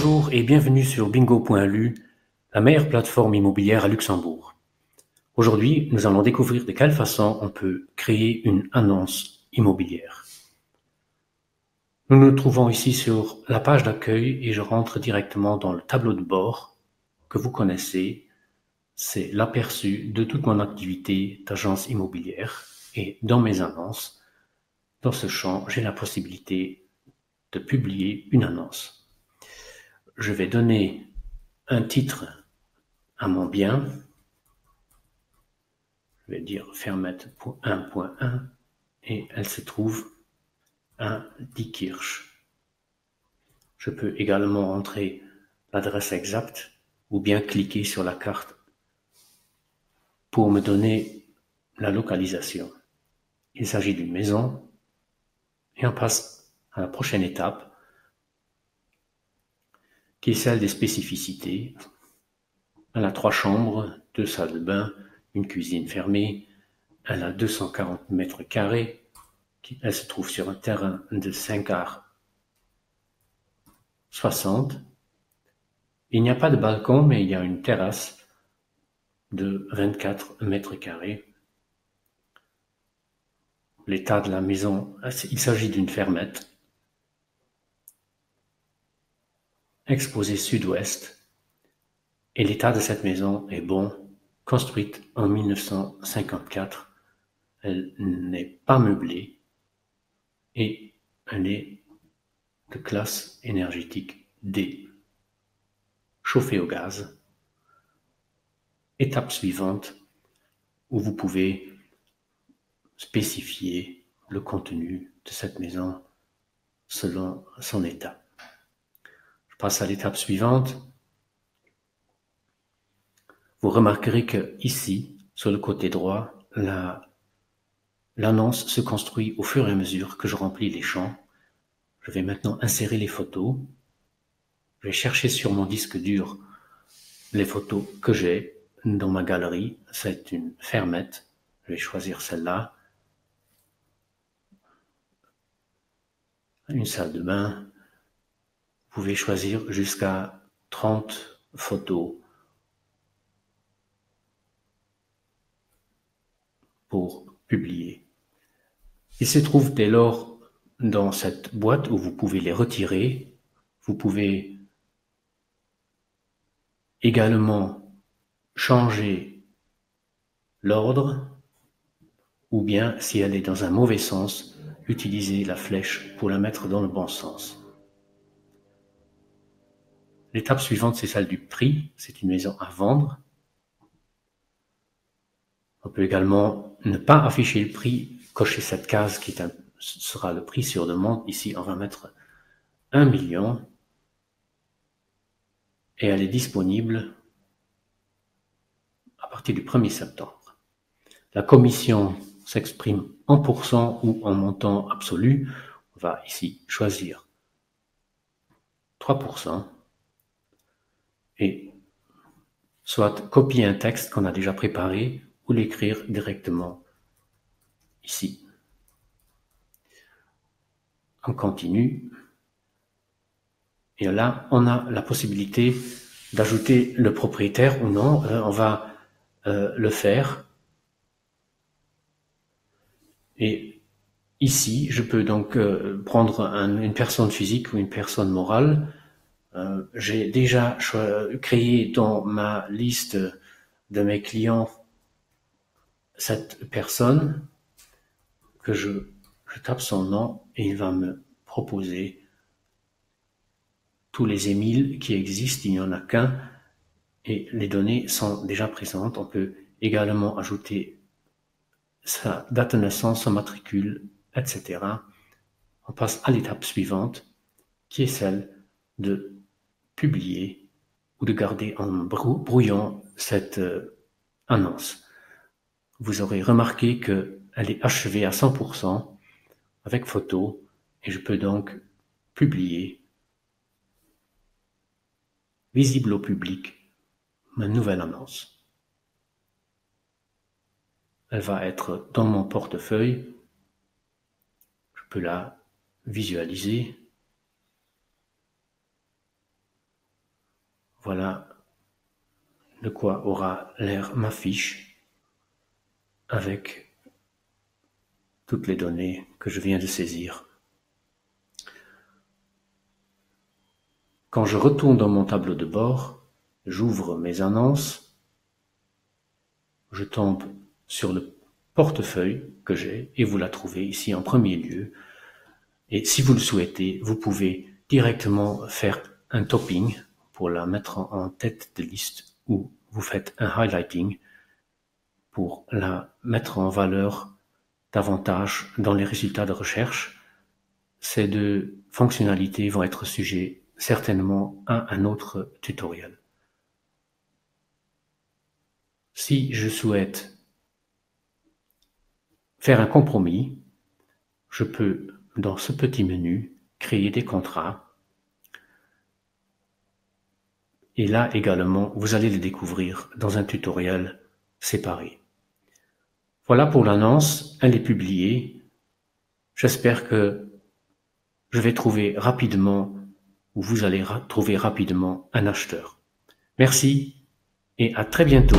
Bonjour et bienvenue sur bingo.lu, la meilleure plateforme immobilière à Luxembourg. Aujourd'hui, nous allons découvrir de quelle façon on peut créer une annonce immobilière. Nous nous trouvons ici sur la page d'accueil et je rentre directement dans le tableau de bord que vous connaissez. C'est l'aperçu de toute mon activité d'agence immobilière et dans mes annonces, dans ce champ, j'ai la possibilité de publier une annonce. Je vais donner un titre à mon bien. Je vais dire Fermette 1.1 et elle se trouve à Diekirch. Je peux également entrer l'adresse exacte ou bien cliquer sur la carte pour me donner la localisation. Il s'agit d'une maison et on passe à la prochaine étape qui est celle des spécificités. Elle a 3 chambres, 2 salles de bain, une cuisine fermée. Elle a 240 mètres carrés. Elle se trouve sur un terrain de 5 ar 60. Il n'y a pas de balcon, mais il y a une terrasse de 24 mètres carrés. L'état de la maison, il s'agit d'une fermette. Exposée sud-ouest. Et l'état de cette maison est bon, construite en 1954. Elle n'est pas meublée et elle est de classe énergétique D. Chauffée au gaz. Étape suivante où vous pouvez spécifier le contenu de cette maison selon son état. Je passe à l'étape suivante. Vous remarquerez que ici, sur le côté droit, l'annonce se construit au fur et à mesure que je remplis les champs. Je vais maintenant insérer les photos. Je vais chercher sur mon disque dur les photos que j'ai dans ma galerie. C'est une fermette. Je vais choisir celle-là. Une salle de bain. Vous pouvez choisir jusqu'à 30 photos pour publier. Il se trouve dès lors dans cette boîte où vous pouvez les retirer. Vous pouvez également changer l'ordre ou bien, si elle est dans un mauvais sens, utiliser la flèche pour la mettre dans le bon sens. L'étape suivante, c'est celle du prix. C'est une maison à vendre. On peut également ne pas afficher le prix, cocher cette case qui sera le prix sur demande. Ici, on va mettre 1 million et elle est disponible à partir du 1er septembre. La commission s'exprime en pourcent ou en montant absolu. On va ici choisir 3% et soit copier un texte qu'on a déjà préparé ou l'écrire directement ici. On continue. Et là, on a la possibilité d'ajouter le propriétaire ou non. On va le faire. Et ici, je peux donc prendre une personne physique ou une personne morale. J'ai déjà créé dans ma liste de mes clients cette personne que je tape son nom et il va me proposer tous les Émiles qui existent, il n'y en a qu'un et les données sont déjà présentes. On peut également ajouter sa date de naissance, son matricule, etc. On passe à l'étape suivante qui est celle de publier ou de garder en brouillon cette annonce. Vous aurez remarqué qu'elle est achevée à 100% avec photo et je peux donc publier visible au public ma nouvelle annonce. Elle va être dans mon portefeuille. Je peux la visualiser. Voilà de quoi aura l'air ma fiche avec toutes les données que je viens de saisir. Quand je retourne dans mon tableau de bord, j'ouvre mes annonces, je tombe sur le portefeuille que j'ai et vous la trouvez ici en premier lieu. Et si vous le souhaitez, vous pouvez directement faire un topping pour la mettre en tête de liste ou vous faites un highlighting pour la mettre en valeur davantage dans les résultats de recherche. Ces deux fonctionnalités vont être sujets certainement à un autre tutoriel. Si je souhaite faire un compromis, je peux, dans ce petit menu, créer des contrats. Et là également, vous allez les découvrir dans un tutoriel séparé. Voilà pour l'annonce, elle est publiée. J'espère que je vais trouver rapidement, ou vous allez trouver rapidement un acheteur. Merci et à très bientôt.